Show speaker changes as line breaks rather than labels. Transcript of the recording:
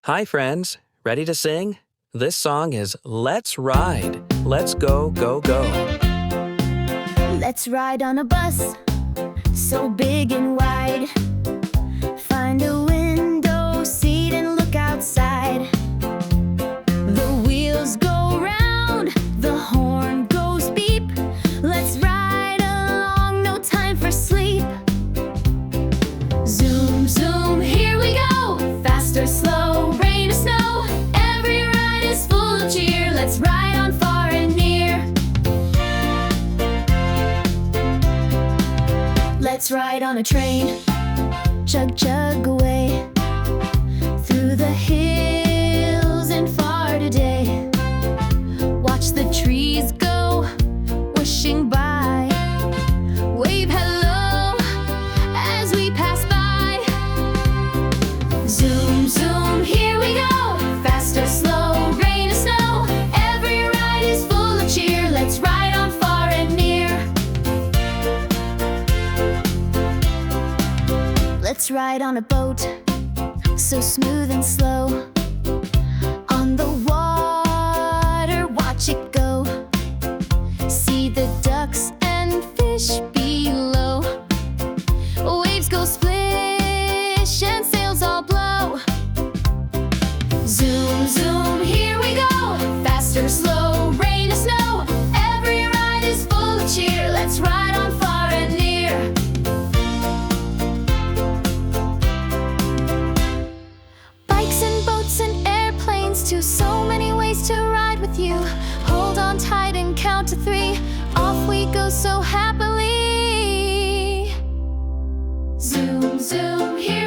Hi friends, ready to sing? This song is Let's Ride. Let's go, go, go.
Let's ride on a bus, so big and wide. Find a window seat and look outside. The wheels go round, the horn goes beep. Let's ride along, no time for sleep. Zoom, zoom, here we go. Fast or slow, rain or snow. Every ride is full of cheer. Let's ride on far and near. Let's ride on a train. Chug, chug away through the hills and far today. Watch the trees go whooshing by. Wave hello as we pass by. Zoom, zoom, here we go. Fast or slow, rain or snow. Every ride is full of cheer. Let's ride on far and near. Let's ride on a boat, so smooth and slow. On the water, watch it go. See the ducks and fish below. Waves go splish and sails all blow. Zoom, zoom, here we go. Fast or slow, rain or snow. Every ride is full of cheer. Let's ride on far and near. Bikes and boats and airplanes too, so many ways to ride with you. Hold on tight and count to 3. Off we go so happily. Zoom, zoom, here